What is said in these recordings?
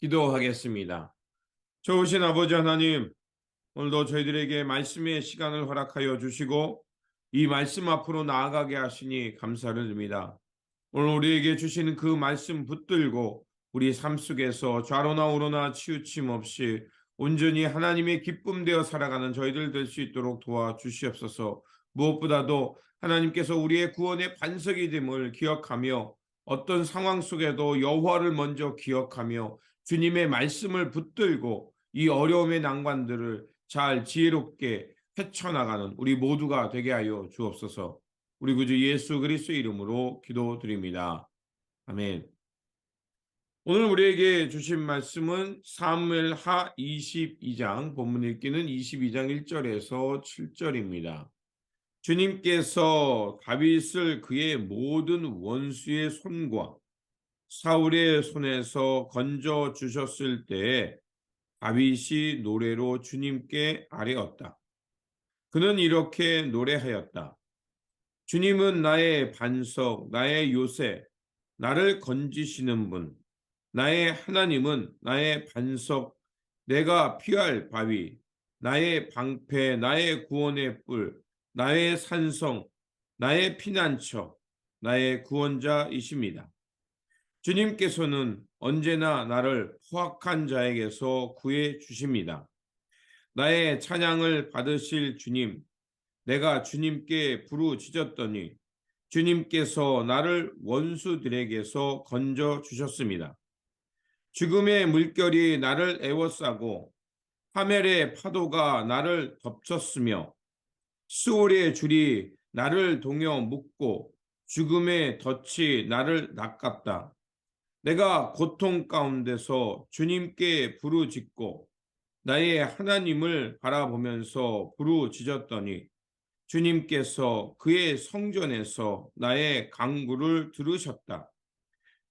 기도하겠습니다. 좋으신 아버지 하나님, 오늘도 저희들에게 말씀의 시간을 허락하여 주시고 이 말씀 앞으로 나아가게 하시니 감사를 드립니다. 오늘 우리에게 주시는 그 말씀 붙들고 우리 삶 속에서 좌로나 우로나 치우침 없이 온전히 하나님의 기쁨 되어 살아가는 저희들 될 수 있도록 도와주시옵소서. 무엇보다도 하나님께서 우리의 구원의 반석이 됨을 기억하며 어떤 상황 속에도 여호와를 먼저 기억하며 주님의 말씀을 붙들고 이 어려움의 난관들을 잘 지혜롭게 헤쳐나가는 우리 모두가 되게 하여 주옵소서. 우리 구주 예수 그리스도의 이름으로 기도드립니다. 아멘. 오늘 우리에게 주신 말씀은 사무엘하 22장, 본문 읽기는 22장 1절에서 7절입니다. 주님께서 다윗을 그의 모든 원수의 손과 사울의 손에서 건져 주셨을 때에 다윗이 노래로 주님께 아뢰었다. 그는 이렇게 노래하였다. 주님은 나의 반석, 나의 요새, 나를 건지시는 분. 나의 하나님은 나의 반석, 내가 피할 바위, 나의 방패, 나의 구원의 뿔, 나의 산성, 나의 피난처, 나의 구원자이십니다. 주님께서는 언제나 나를 포악한 자에게서 구해 주십니다. 나의 찬양을 받으실 주님, 내가 주님께 부르짖었더니 주님께서 나를 원수들에게서 건져 주셨습니다. 죽음의 물결이 나를 에워싸고 하멜의 파도가 나를 덮쳤으며 수월의 줄이 나를 동여 묶고 죽음의 덫이 나를 낚았다. 내가 고통 가운데서 주님께 부르짖고 나의 하나님을 바라보면서 부르짖었더니 주님께서 그의 성전에서 나의 간구를 들으셨다.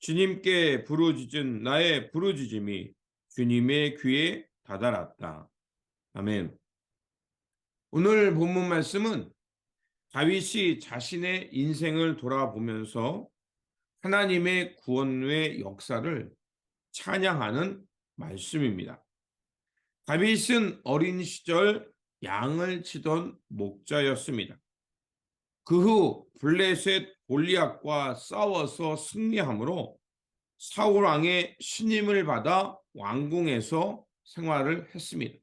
주님께 부르짖은 나의 부르짖음이 주님의 귀에 다다랐다. 아멘. 오늘 본문 말씀은 다윗이 자신의 인생을 돌아보면서 하나님의 구원의 역사를 찬양하는 말씀입니다. 다윗은 어린 시절 양을 치던 목자였습니다. 그 후 블레셋 골리앗과 싸워서 승리함으로 사울 왕의 신임을 받아 왕궁에서 생활을 했습니다.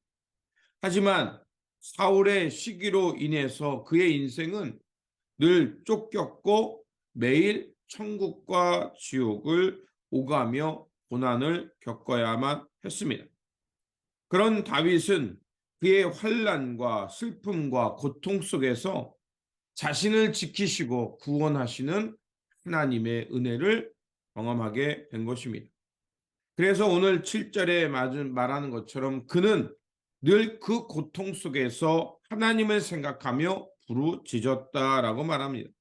하지만 사울의 시기로 인해서 그의 인생은 늘 쫓겼고 매일 천국과 지옥을 오가며 고난을 겪어야만 했습니다. 그런 다윗은 그의 환난과 슬픔과 고통 속에서 자신을 지키시고 구원하시는 하나님의 은혜를 경험하게 된 것입니다. 그래서 오늘 7절에 말하는 것처럼 그는 늘 그 고통 속에서 하나님을 생각하며 부르짖었다라고 말합니다.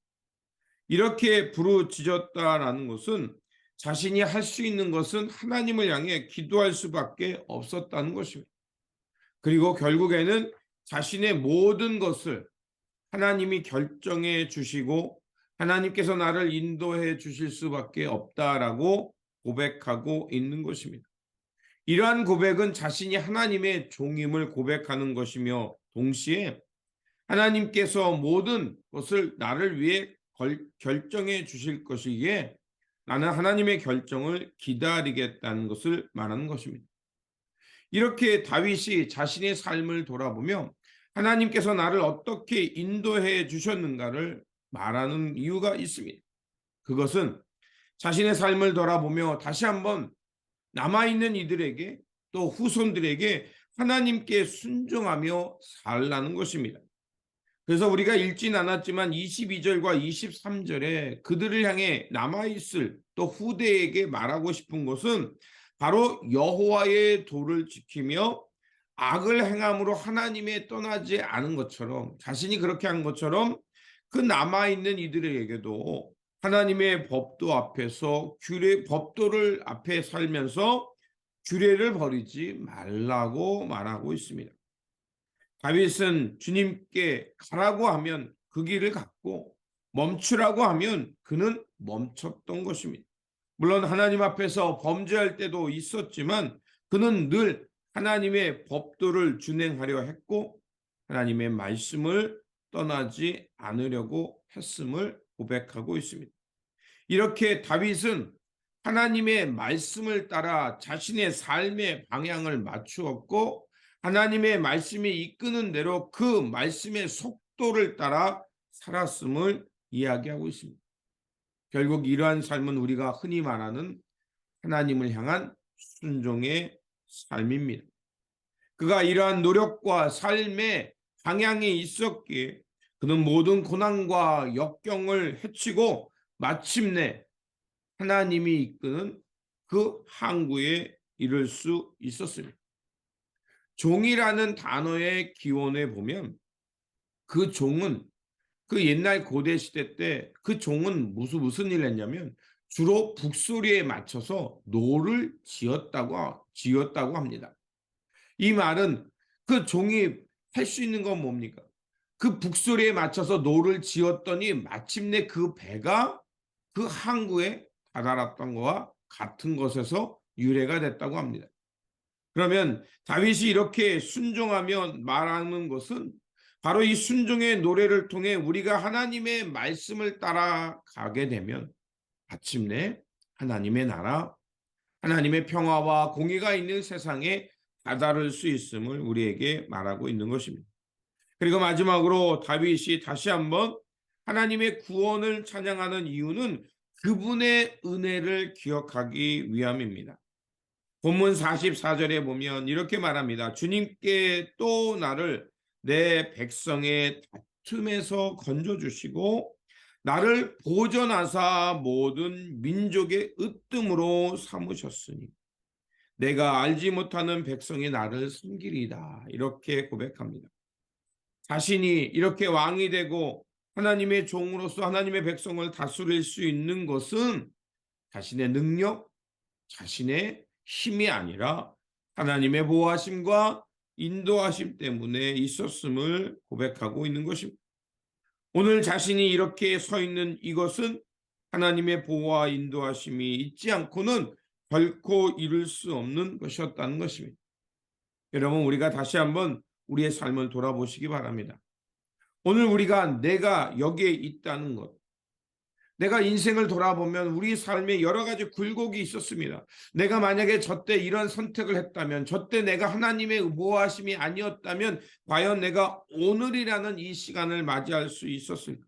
이렇게 부르짖었다라는 것은 자신이 할 수 있는 것은 하나님을 향해 기도할 수밖에 없었다는 것입니다. 그리고 결국에는 자신의 모든 것을 하나님이 결정해 주시고 하나님께서 나를 인도해 주실 수밖에 없다라고 고백하고 있는 것입니다. 이러한 고백은 자신이 하나님의 종임을 고백하는 것이며 동시에 하나님께서 모든 것을 나를 위해 결정해 주실 것이기에 나는 하나님의 결정을 기다리겠다는 것을 말하는 것입니다. 이렇게 다윗이 자신의 삶을 돌아보며 하나님께서 나를 어떻게 인도해 주셨는가를 말하는 이유가 있습니다. 그것은 자신의 삶을 돌아보며 다시 한번 남아있는 이들에게 또 후손들에게 하나님께 순종하며 살라는 것입니다. 그래서 우리가 읽진 않았지만 22절과 23절에 그들을 향해 남아있을 또 후대에게 말하고 싶은 것은 바로 여호와의 도를 지키며 악을 행함으로 하나님의 떠나지 않은 것처럼 자신이 그렇게 한 것처럼 그 남아있는 이들에게도 하나님의 법도 앞에서 법도를 앞에 살면서 규례를 버리지 말라고 말하고 있습니다. 다윗은 주님께 가라고 하면 그 길을 갔고 멈추라고 하면 그는 멈췄던 것입니다. 물론 하나님 앞에서 범죄할 때도 있었지만 그는 늘 하나님의 법도를 준행하려 했고 하나님의 말씀을 떠나지 않으려고 했음을 고백하고 있습니다. 이렇게 다윗은 하나님의 말씀을 따라 자신의 삶의 방향을 맞추었고 하나님의 말씀이 이끄는 대로 그 말씀의 속도를 따라 살았음을 이야기하고 있습니다. 결국 이러한 삶은 우리가 흔히 말하는 하나님을 향한 순종의 삶입니다. 그가 이러한 노력과 삶의 방향이 있었기에 그는 모든 고난과 역경을 헤치고 마침내 하나님이 이끄는 그 항구에 이를 수 있었습니다. 종이라는 단어의 기원에 보면 그 종은 그 옛날 고대 시대 때 그 종은 무슨 일을 했냐면 주로 북소리에 맞춰서 노를 지었다고 합니다. 이 말은 그 종이 할 수 있는 건 뭡니까? 그 북소리에 맞춰서 노를 지었더니 마침내 그 배가 그 항구에 다다랐던 것과 같은 것에서 유래가 됐다고 합니다. 그러면 다윗이 이렇게 순종하며 말하는 것은 바로 이 순종의 노래를 통해 우리가 하나님의 말씀을 따라가게 되면 마침내 하나님의 나라, 하나님의 평화와 공의가 있는 세상에 다다를 수 있음을 우리에게 말하고 있는 것입니다. 그리고 마지막으로 다윗이 다시 한번 하나님의 구원을 찬양하는 이유는 그분의 은혜를 기억하기 위함입니다. 본문 44절에 보면 이렇게 말합니다. 주님께 또 나를 내 백성의 다툼에서 건져주시고 나를 보전하사 모든 민족의 으뜸으로 삼으셨으니 내가 알지 못하는 백성이 나를 섬기리이다. 이렇게 고백합니다. 자신이 이렇게 왕이 되고 하나님의 종으로서 하나님의 백성을 다스릴 수 있는 것은 자신의 능력, 자신의 힘이 아니라 하나님의 보호하심과 인도하심 때문에 있었음을 고백하고 있는 것입니다. 오늘 자신이 이렇게 서 있는 이것은 하나님의 보호와 인도하심이 있지 않고는 결코 이룰 수 없는 것이었다는 것입니다. 여러분, 우리가 다시 한번 우리의 삶을 돌아보시기 바랍니다. 오늘 우리가 내가 여기에 있다는 것, 내가 인생을 돌아보면 우리 삶에 여러 가지 굴곡이 있었습니다. 내가 만약에 저때 이런 선택을 했다면, 저때 내가 하나님의 보호하심이 아니었다면 과연 내가 오늘이라는 이 시간을 맞이할 수 있었을까?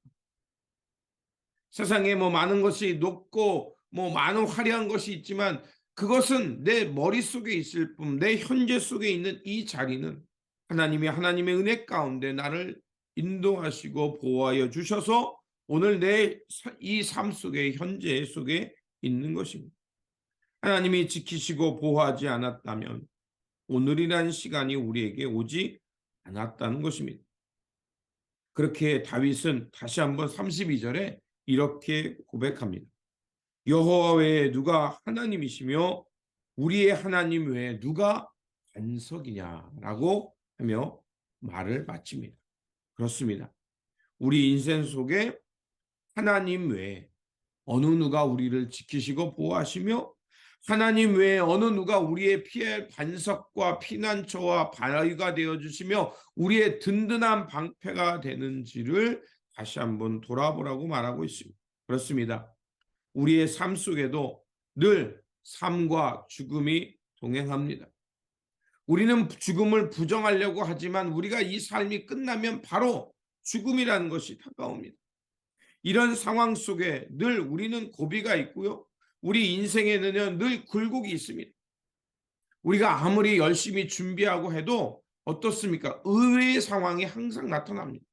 세상에 많은 것이 높고 많은 화려한 것이 있지만 그것은 내 머릿속에 있을 뿐, 내 현재 속에 있는 이 자리는 하나님의 은혜 가운데 나를 인도하시고 보호하여 주셔서 오늘 내 이 삶 속에 현재 속에 있는 것입니다. 하나님이 지키시고 보호하지 않았다면 오늘이라는 시간이 우리에게 오지 않았다는 것입니다. 그렇게 다윗은 다시 한번 32절에 이렇게 고백합니다. 여호와 외에 누가 하나님이시며 우리의 하나님 외에 누가 반석이냐라고 하며 말을 마칩니다. 그렇습니다. 우리 인생 속에 하나님 외에 어느 누가 우리를 지키시고 보호하시며 하나님 외에 어느 누가 우리의 피할 반석과 피난처와 바위가 되어주시며 우리의 든든한 방패가 되는지를 다시 한번 돌아보라고 말하고 있습니다. 그렇습니다. 우리의 삶 속에도 늘 삶과 죽음이 동행합니다. 우리는 죽음을 부정하려고 하지만 우리가 이 삶이 끝나면 바로 죽음이라는 것이 다가옵니다. 이런 상황 속에 늘 우리는 고비가 있고요. 우리 인생에는 늘 굴곡이 있습니다. 우리가 아무리 열심히 준비하고 해도 어떻습니까? 의외의 상황이 항상 나타납니다.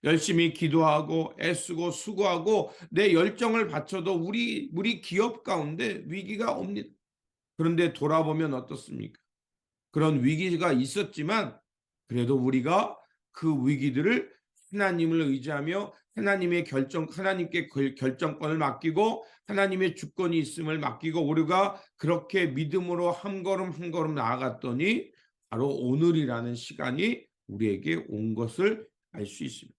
열심히 기도하고 애쓰고 수고하고 내 열정을 바쳐도 우리 기업 가운데 위기가 옵니다. 그런데 돌아보면 어떻습니까? 그런 위기가 있었지만 그래도 우리가 그 위기들을 하나님을 의지하며 하나님께 결정권을 맡기고 하나님의 주권이 있음을 맡기고 우리가 그렇게 믿음으로 한 걸음 한 걸음 나아갔더니 바로 오늘이라는 시간이 우리에게 온 것을 알 수 있습니다.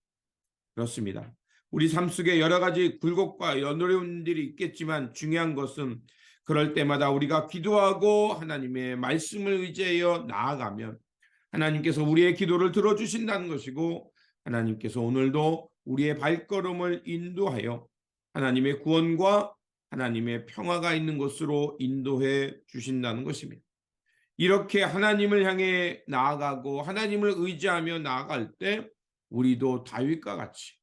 그렇습니다. 우리 삶 속에 여러 가지 굴곡과 어려움들이 있겠지만 중요한 것은 그럴 때마다 우리가 기도하고 하나님의 말씀을 의지하여 나아가면 하나님께서 우리의 기도를 들어주신다는 것이고, 하나님께서 오늘도 우리의 발걸음을 인도하여 하나님의 구원과 하나님의 평화가 있는 곳으로 인도해 주신다는 것입니다. 이렇게 하나님을 향해 나아가고 하나님을 의지하며 나아갈 때 우리도 다윗과 같이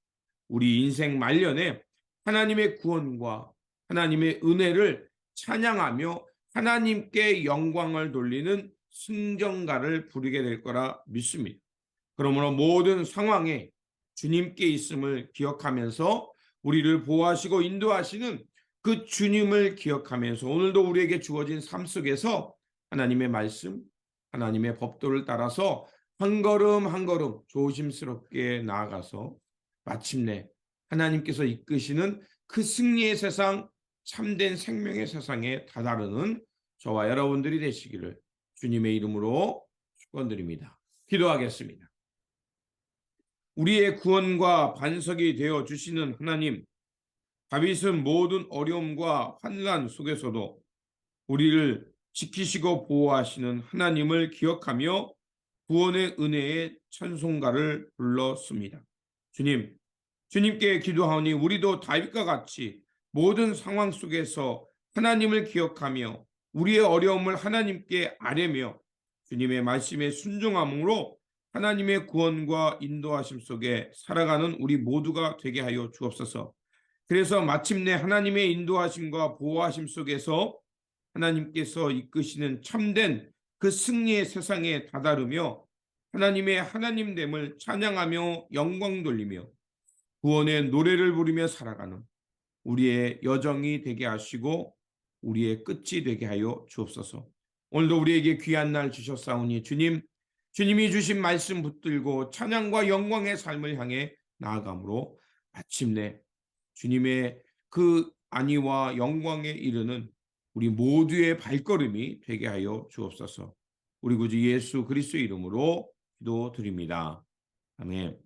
우리 인생 말년에 하나님의 구원과 하나님의 은혜를 찬양하며 하나님께 영광을 돌리는 승전가를 부르게 될 거라 믿습니다. 그러므로 모든 상황에 주님께 있음을 기억하면서 우리를 보호하시고 인도하시는 그 주님을 기억하면서 오늘도 우리에게 주어진 삶 속에서 하나님의 말씀, 하나님의 법도를 따라서 한 걸음 한 걸음 조심스럽게 나아가서 마침내 하나님께서 이끄시는 그 승리의 세상, 참된 생명의 세상에 다다르는 저와 여러분들이 되시기를 주님의 이름으로 축원드립니다. 기도하겠습니다. 우리의 구원과 반석이 되어 주시는 하나님, 다윗은 모든 어려움과 환난 속에서도 우리를 지키시고 보호하시는 하나님을 기억하며 구원의 은혜의 찬송가를 불렀습니다. 주님, 주님께 기도하오니 우리도 다윗과 같이 모든 상황 속에서 하나님을 기억하며 우리의 어려움을 하나님께 아뢰며 주님의 말씀에 순종함으로 하나님의 구원과 인도하심 속에 살아가는 우리 모두가 되게 하여 주옵소서. 그래서 마침내 하나님의 인도하심과 보호하심 속에서 하나님께서 이끄시는 참된 그 승리의 세상에 다다르며 하나님의 하나님됨을 찬양하며 영광 돌리며 구원의 노래를 부르며 살아가는 우리의 여정이 되게 하시고 우리의 끝이 되게 하여 주옵소서. 오늘도 우리에게 귀한 날 주셨사오니 주님, 주님이 주신 말씀 붙들고 찬양과 영광의 삶을 향해 나아감으로 마침내 주님의 그 안위와 영광에 이르는 우리 모두의 발걸음이 되게 하여 주옵소서. 우리 구주 예수 그리스도의 이름으로 기도드립니다. 아멘.